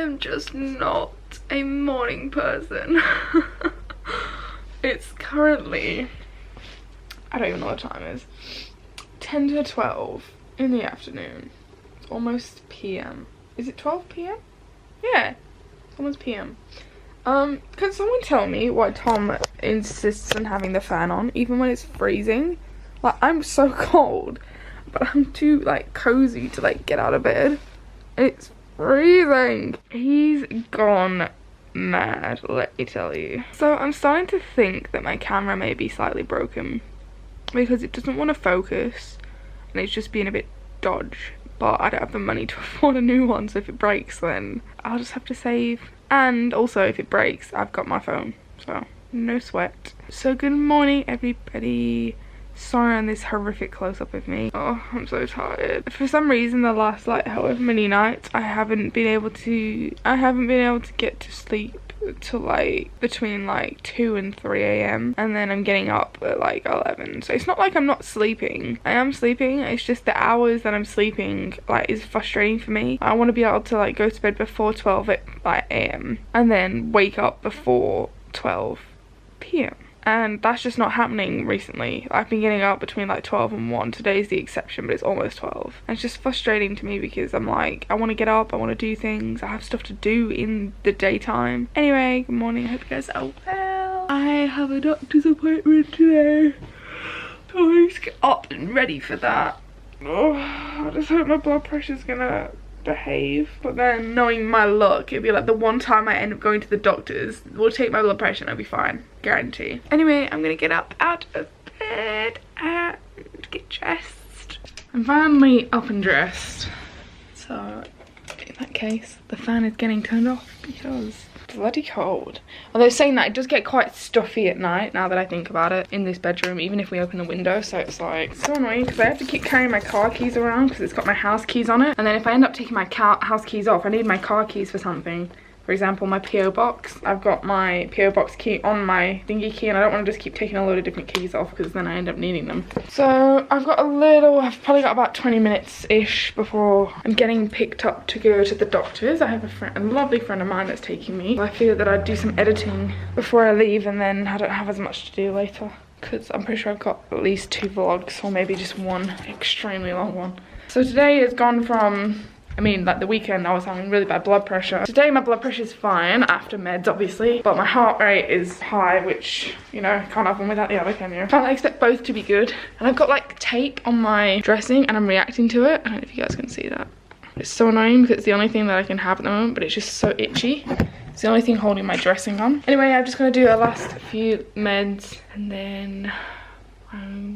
am just not a morning person. It's currently, I don't even know what time it is, 10 to 12 in the afternoon. It's almost PM. Is it 12 PM? Yeah, it's almost PM. Can someone tell me why Tom insists on having the fan on even when it's freezing? Like, I'm so cold, but I'm too like cozy to like get out of bed. It's freezing. He's gone mad, let me tell you. So I'm starting to think that my camera may be slightly broken because it doesn't want to focus and it's just being a bit dodge, but I don't have the money to afford a new one, so if it breaks then I'll just have to save. And also if it breaks, I've got my phone, so no sweat. So good morning everybody. Sorry on this horrific close-up of me. Oh, I'm so tired. For some reason the last like however many nights I haven't been able to get to sleep till like between like 2 and 3 AM, and then I'm getting up at like 11. So it's not like I'm not sleeping. I am sleeping, it's just the hours that I'm sleeping like is frustrating for me. I want to be able to like go to bed before 12 at like AM and then wake up before 12 PM. And that's just not happening recently. I've been getting up between like 12 and 1. Today's the exception, but it's almost 12. And it's just frustrating to me because I'm like, I want to get up, I want to do things, I have stuff to do in the daytime. Anyway, good morning, I hope you guys are well. I have a doctor's appointment today, so I need to get up and ready for that. Oh, I just hope my blood pressure's gonna behave. But then knowing my luck, it'd be like the one time I end up going to the doctors, we'll take my blood pressure and I'll be fine, guarantee. Anyway, I'm gonna get up out of bed and get dressed. I'm finally up and dressed, so in that case the fan is getting turned off because it's bloody cold. Although saying that, it does get quite stuffy at night now that I think about it in this bedroom, even if we open the window, so it's like so annoying because I have to keep carrying my car keys around because it's got my house keys on it, and then if I end up taking my house keys off, I need my car keys for something. For example, my PO box. I've got my PO box key on my thingy key and I don't want to just keep taking a load of different keys off because then I end up needing them. So I've probably got about 20 minutes ish before I'm getting picked up to go to the doctors. I have a lovely friend of mine that's taking me. I figured that I'd do some editing before I leave and then I don't have as much to do later because I'm pretty sure I've got at least 2 vlogs or maybe just one extremely long one. So today has gone from, I mean, like the weekend I was having really bad blood pressure. Today my blood pressure is fine after meds obviously, but my heart rate is high, which, you know, can't have one without the other, can you? Can't expect both to be good. And I've got like tape on my dressing and I'm reacting to it. I don't know if you guys can see that. It's so annoying because it's the only thing that I can have at the moment, but it's just so itchy. It's the only thing holding my dressing on. Anyway, I'm just gonna do a last few meds and then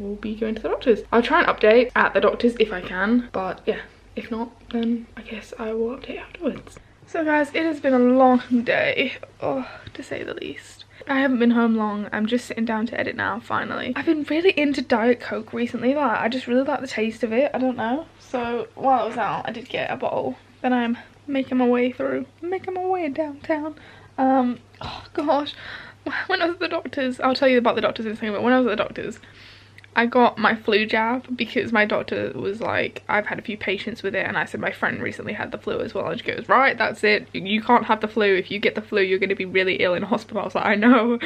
we'll be going to the doctors. I'll try and update at the doctors if I can, but yeah. If not, then I guess I will update afterwards. So guys, it has been a long day, oh, to say the least. I haven't been home long. I'm just sitting down to edit now, finally. I've been really into Diet Coke recently. Like, I just really like the taste of it. I don't know. So while I was out, I did get a bottle. Then I'm making my way downtown. Oh gosh, when I was at the doctor's, I'll tell you about the doctor's in a second, but when I was at the doctor's, I got my flu jab because my doctor was like, I've had a few patients with it, and I said my friend recently had the flu as well, and she goes, right, that's it, you can't have the flu. If you get the flu, you're going to be really ill in hospital. I was like, I know.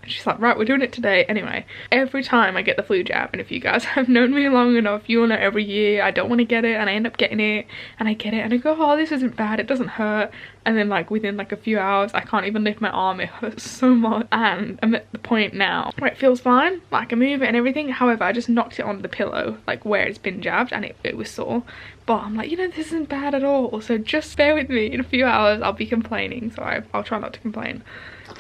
And she's like, right, we're doing it today. Anyway, every time I get the flu jab, and if you guys have known me long enough, you will know every year I don't want to get it, and I end up getting it, and I get it, and I go, oh, this isn't bad, it doesn't hurt. And then like within like a few hours, I can't even lift my arm, it hurts so much. And I'm at the point now where it feels fine, like I can move it and everything. However, I just knocked it on the pillow, like where it's been jabbed, and it was sore. But I'm like, you know, this isn't bad at all. So just bear with me, in a few hours I'll be complaining. So I'll try not to complain.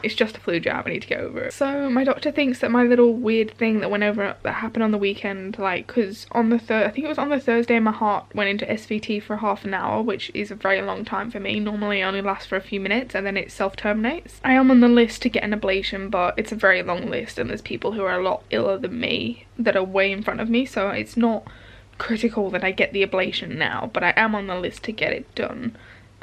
It's just a flu jab, I need to get over it. So my doctor thinks that my little weird thing that happened on the weekend, like, because on the I think it was on the Thursday, my heart went into SVT for half an hour, which is a very long time for me. Normally it only lasts for a few minutes and then it self-terminates. I am on the list to get an ablation, but it's a very long list and there's people who are a lot iller than me that are way in front of me, so it's not critical that I get the ablation now, but I am on the list to get it done.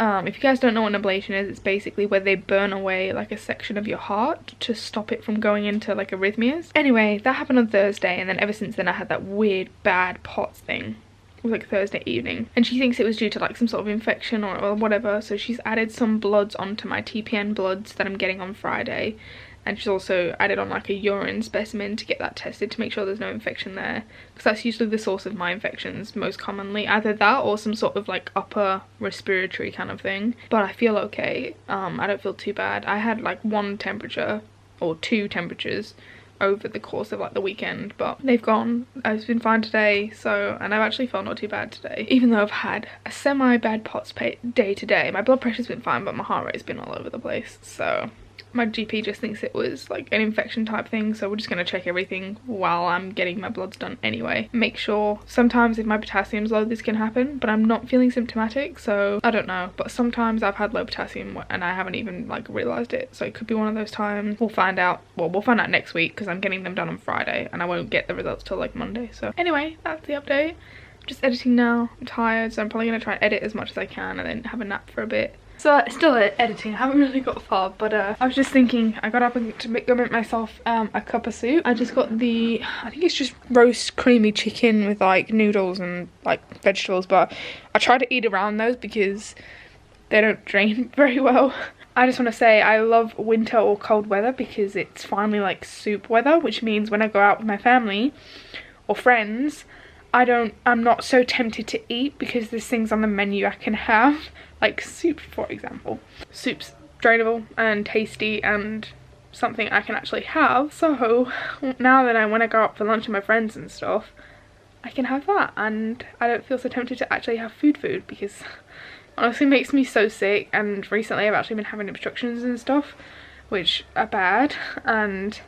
If you guys don't know what an ablation is, it's basically where they burn away like a section of your heart to stop it from going into like arrhythmias. Anyway, that happened on Thursday, and then ever since then I had that weird bad POTS thing. it was like Thursday evening, and she thinks it was due to like some sort of infection or whatever, so she's added some bloods onto my TPN bloods that I'm getting on Friday, and she's also added on like a urine specimen to get that tested to make sure there's no infection there, because that's usually the source of my infections most commonly, either that or some sort of like upper respiratory kind of thing. But I feel okay. I don't feel too bad. I had like 1 temperature or 2 temperatures over the course of like the weekend, but they've gone. I've been fine today, so, and I've actually felt not too bad today, even though I've had a semi-bad POTS day today. My blood pressure's been fine, but my heart rate's been all over the place, so my GP just thinks it was like an infection type thing, so we're just going to check everything while I'm getting my bloods done anyway. Make sure, sometimes if my potassium's low this can happen, but I'm not feeling symptomatic, so I don't know. But sometimes I've had low potassium and I haven't even like realised it, so it could be one of those times. We'll find out, well, we'll find out next week, because I'm getting them done on Friday and I won't get the results till like Monday. So anyway, that's the update. Just editing now. I'm tired, so I'm probably going to try and edit as much as I can and then have a nap for a bit. So still editing, I haven't really got far, but I was just thinking, I got up to go make myself a cup of soup. I just got the, I think it's just roast creamy chicken with like noodles and like vegetables, but I try to eat around those because they don't drain very well. I just want to say I love winter or cold weather because it's finally like soup weather, which means when I go out with my family or friends, I'm not so tempted to eat because there's things on the menu I can have. Like soup, for example. Soup's drainable and tasty and something I can actually have. So now that when I go out for lunch with my friends and stuff, I can have that and I don't feel so tempted to actually have food because honestly it makes me so sick, and recently I've actually been having obstructions and stuff which are bad and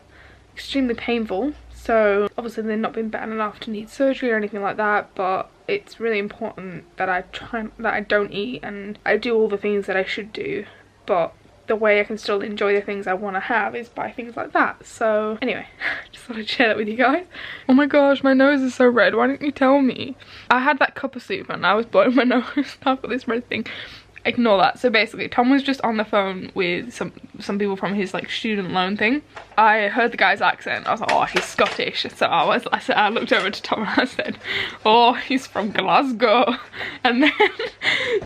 extremely painful. So obviously they've not been bad enough to need surgery or anything like that, but it's really important that I don't eat and I do all the things that I should do, but the way I can still enjoy the things I want to have is by things like that. So anyway, just thought I'd share that with you guys. Oh my gosh, my nose is so red. Why didn't you tell me? I had that cup of soup and I was blowing my nose. I've got this red thing. Ignore that. So basically Tom was just on the phone with some people from his like student loan thing. I heard the guy's accent. I was like, oh, he's Scottish. So I looked over to Tom and I said, oh, he's from Glasgow. And then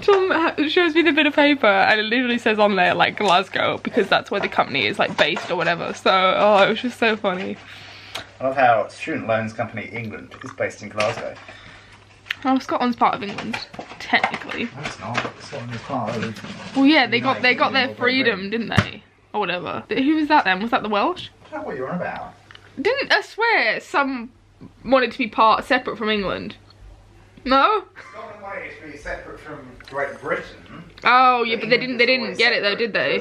Tom shows me the bit of paper and it literally says on there like Glasgow because that's where the company is like based or whatever. So oh, it was just so funny. I love how Student Loans Company England is based in Glasgow. Oh, Scotland's part of England, technically. No, it's not. Scotland is part of. Well, yeah, they got their freedom, didn't they? Or whatever. Who was that then? Was that the Welsh? I don't know what you're on about. Didn't I swear some wanted to be separate from England? No? Scotland wanted to be separate from Great Britain. Oh yeah, but they didn't get it though, did they?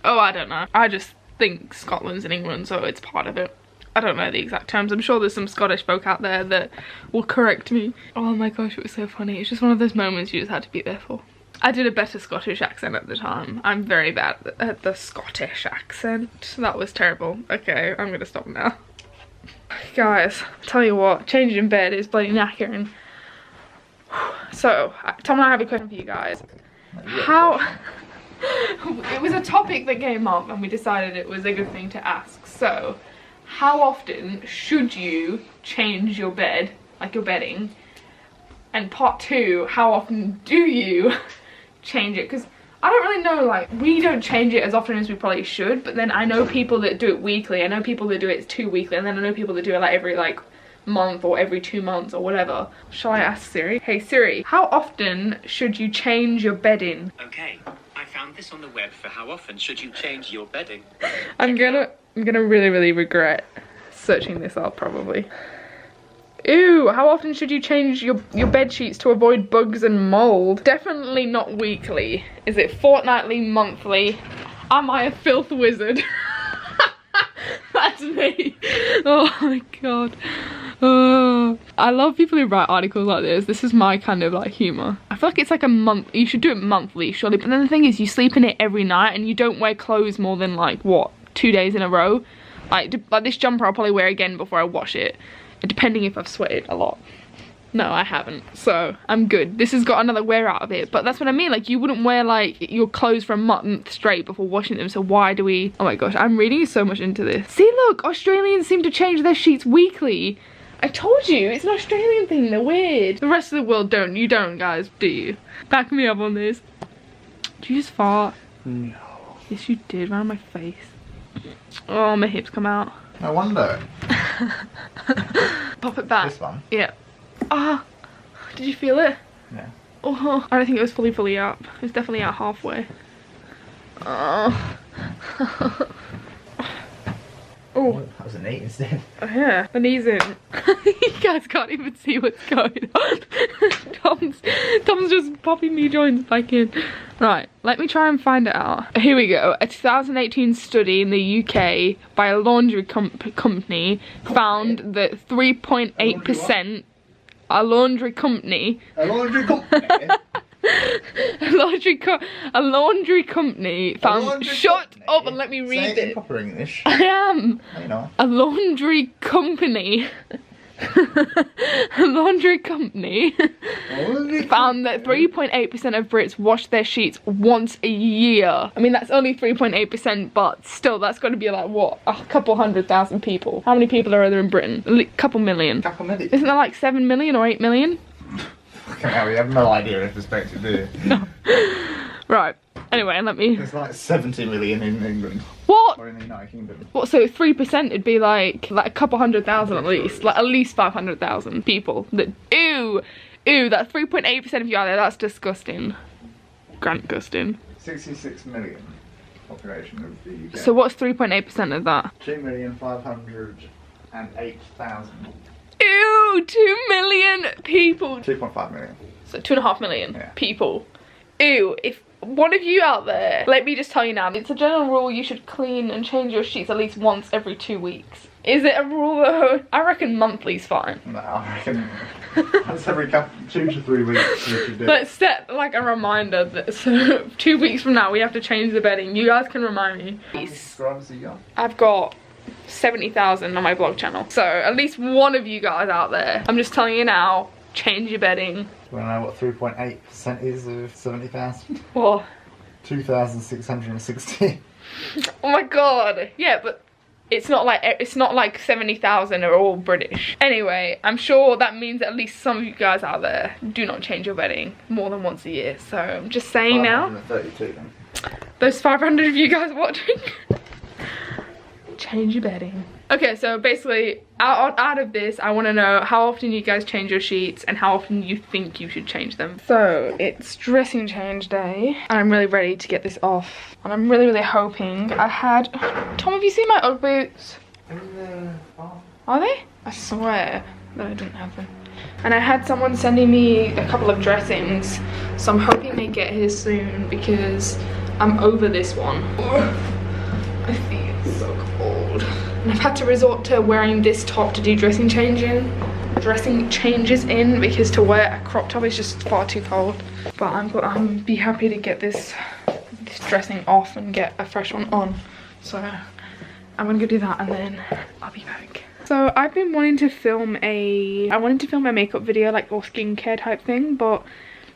Oh, I don't know. I just think Scotland's in England, so it's part of it. I don't know the exact terms. I'm sure there's some Scottish folk out there that will correct me. Oh my gosh, it was so funny. It's just one of those moments you just had to be there for. I did a better Scottish accent at the time. I'm very bad at the Scottish accent. That was terrible. Okay, I'm gonna stop now. Guys, I'll tell you what, changing in bed is bloody knackering. So, Tom and I have a question for you guys. It was a topic that came up and we decided it was a good thing to ask. So, how often should you change your bed, like your bedding? And part 2, how often do you change it? Because I don't really know, like, we don't change it as often as we probably should, but then I know people that do it weekly, I know people that do it 2 weekly, and then I know people that do it like every like month or every 2 months or whatever. Shall I ask Siri? Hey Siri, how often should you change your bedding? Okay, I found this on the web for how often should you change your bedding. I'm gonna really regret searching this up probably. Ew, how often should you change your bed sheets to avoid bugs and mold? Definitely not weekly. Is it fortnightly, monthly? Am I a filth wizard? That's me. Oh my god. I love people who write articles like this. This is my kind of like humour. I feel like it's like a month. You should do it monthly, surely. But then the thing is, you sleep in it every night and you don't wear clothes more than like, what, 2 days in a row? Like this jumper I'll probably wear again before I wash it, depending if I've sweated a lot. No, I haven't, so I'm good. This has got another wear out of it, but that's what I mean. Like, you wouldn't wear like your clothes for a month straight before washing them, so why do we? Oh my gosh, I'm reading so much into this. See, look, Australians seem to change their sheets weekly. I told you, it's an Australian thing, they're weird. The rest of the world don't. You don't, guys, do you? Back me up on this. Did you just fart? No. Yes, you did, right on my face. Oh, my hips come out. No wonder. Pop it back. This one? Yeah. Ah, did you feel it? Yeah. Oh, I don't think it was fully out. It was definitely out halfway. Oh. Oh, That was a knee instead. oh yeah, the knee's in. You guys can't even see what's going on. Tom's just popping new joints back in. Right, let me try and find it out. Here we go. A 2018 study in the UK by a laundry company found that 3.8%. A laundry company. A laundry company? A laundry company found. Shut up and let me read Say it in it. proper English. I am. I know. A laundry company. A laundry company found that 3.8% of Brits wash their sheets once a year. I mean, that's only 3.8%, but still, that's got to be like, what, a couple 100,000 people. How many people are there in Britain? A couple million. Couple million. Isn't there like 7 million or 8 million? Fucking hell, we have no idea in perspective, do you? No. Right. Anyway, let me. There's like 70 million in England. What? Or in the United Kingdom. What? So 3% would be like a couple 100,000 at least, like at least 500,000 people. That ew, that's 3.8% of you out there. That's disgusting. Grant Gustin. 66 million population of the UK. So what's 3.8% of that? 2,508,000. Ew, 2 million people. 2.5 million. So 2.5 million Yeah. people. Ew, if one of you out there, let me just tell you now, it's a general rule you should clean and change your sheets at least once every 2 weeks. Is it a rule though? I reckon monthly's fine. No, I reckon that's every 2 to 3 weeks you should do. Let's set like a reminder that so 2 weeks from now we have to change the bedding. You guys can remind me. How many subscribers have you got? I've got 70,000 on my vlog channel. So at least one of you guys out there, I'm just telling you now, change your bedding. Do you want to know what 3.8% is of 70,000? What? 2,660. Oh my god. Yeah, but it's not like 70,000 are all British. Anyway, I'm sure that means at least some of you guys out there do not change your bedding more than once a year. So I'm just saying now. 532 then. Those 500 of you guys watching. Change your bedding. Okay, so basically out of this, I want to know how often you guys change your sheets and how often you think you should change them. So it's dressing change day and I'm really ready to get this off, and I'm really hoping. Tom, have you seen my Ugg boots? Are they? I swear that I didn't have them. And I had someone sending me a couple of dressings, so I'm hoping they get here soon because I'm over this one. I feel so cold. And I've had to resort to wearing this top to do dressing changes in because to wear a crop top is just far too cold. But I'm be happy to get this dressing off and get a fresh one on. So I'm gonna go do that and then I'll be back. So I've been wanting to film a makeup video, like, or skincare type thing, but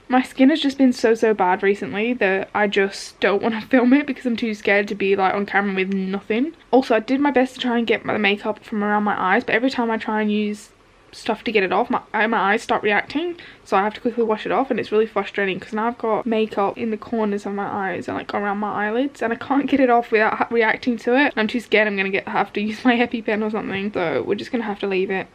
my skin has just been so bad recently that I just don't want to film it because I'm too scared to be like on camera with nothing. Also, I did my best to try and get my makeup from around my eyes, but every time I try and use stuff to get it off, my eyes start reacting, so I have to quickly wash it off, and it's really frustrating because now I've got makeup in the corners of my eyes and like around my eyelids, and I can't get it off without reacting to it. I'm too scared I'm gonna have to use my EpiPen or something, so we're just gonna have to leave it.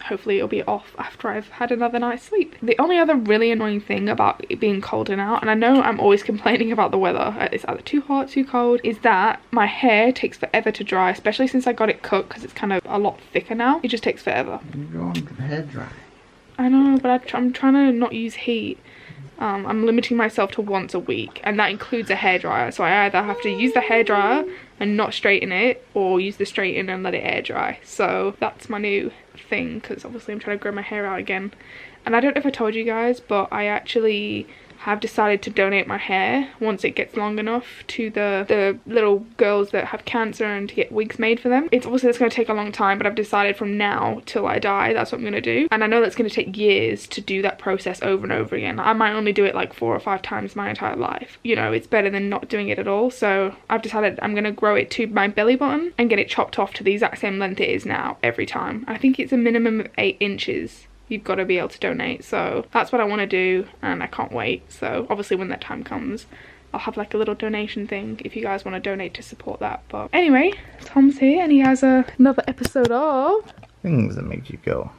Hopefully it'll be off after I've had another night's sleep. The only other really annoying thing about it being colder now, and I know I'm always complaining about the weather, it's either too hot, too cold, is that my hair takes forever to dry, especially since I got it cut because it's kind of a lot thicker now. It just takes forever. You're on hair dry. I know, but I'm trying to not use heat. I'm limiting myself to once a week, and that includes a hairdryer, so I either have to use the hairdryer and not straighten it, or use the straighten and let it air dry. So that's my new thing, because obviously I'm trying to grow my hair out again. And I don't know if I told you guys, but I actually have decided to donate my hair once it gets long enough to the little girls that have cancer and to get wigs made for them. It's obviously, it's going to take a long time, but I've decided from now till I die, that's what I'm going to do. And I know that's going to take years to do that process over and over again. I might only do it like 4 or 5 times my entire life. You know, it's better than not doing it at all. So I've decided I'm going to grow it to my belly button and get it chopped off to the exact same length it is now every time. I think it's a minimum of 8 inches. You've got to be able to donate, so that's what I want to do, and I can't wait. So obviously when that time comes, I'll have like a little donation thing if you guys want to donate to support that. But anyway, Tom's here and he has another episode of Things that make you go,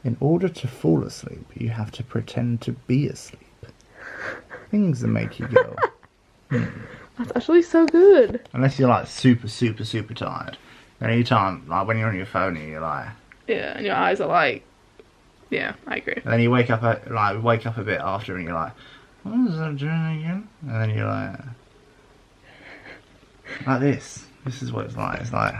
In order to fall asleep, you have to pretend to be asleep. Things that make you go, That's actually so good. Unless you're like super, super, super tired. Anytime, like when you're on your phone and you're like... Yeah, and your eyes are like... Yeah, I agree. And then you wake up a bit after and you're like, what was I doing again? And then you're like this. This is what it's like. It's like...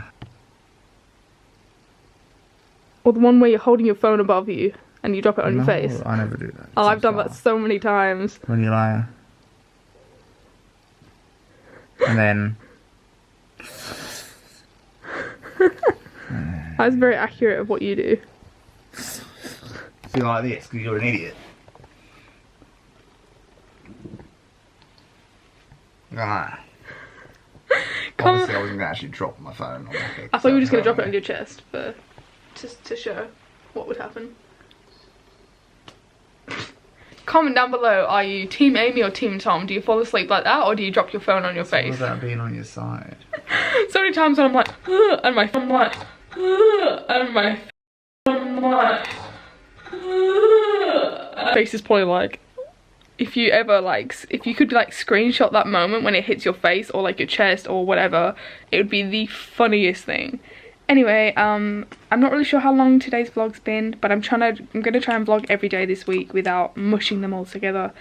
Or the one where you're holding your phone above you and you drop it on your face. I never do that. Oh, I've done that so many times. When you're like... And then... That's very accurate of what you do. You're like this because you're an idiot. Ah. Obviously, I wasn't going to actually drop my phone on my head. I thought you were just going to drop it on your chest for just to show what would happen. Comment down below, are you Team Amy or Team Tom? Do you fall asleep like that or do you drop your phone on your face? What about being on your side? So many times when I'm like, and my phone like, and my face is probably like, if you ever like, if you could like screenshot that moment when it hits your face or like your chest or whatever, it would be the funniest thing. Anyway, I'm not really sure how long today's vlog's been, but I'm gonna try and vlog every day this week without mushing them all together,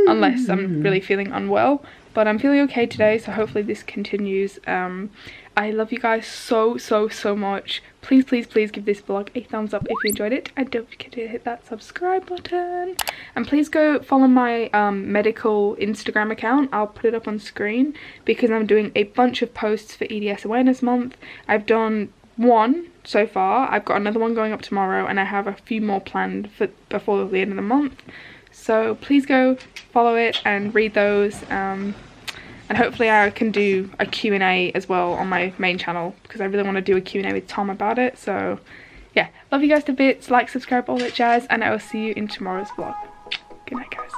unless I'm really feeling unwell. But I'm feeling okay today, so hopefully this continues. I love you guys so much. Please give this vlog a thumbs up if you enjoyed it, and don't forget to hit that subscribe button. And please go follow my medical Instagram account. I'll put it up on screen because I'm doing a bunch of posts for EDS Awareness Month. I've done one so far. I've got another one going up tomorrow, and I have a few more planned for before the end of the month. So please go follow it and read those. And hopefully I can do a Q&A as well on my main channel because I really want to do a Q&A with Tom about it. So yeah, love you guys to bits, like, subscribe, all that jazz, and I will see you in tomorrow's vlog. Good night, guys.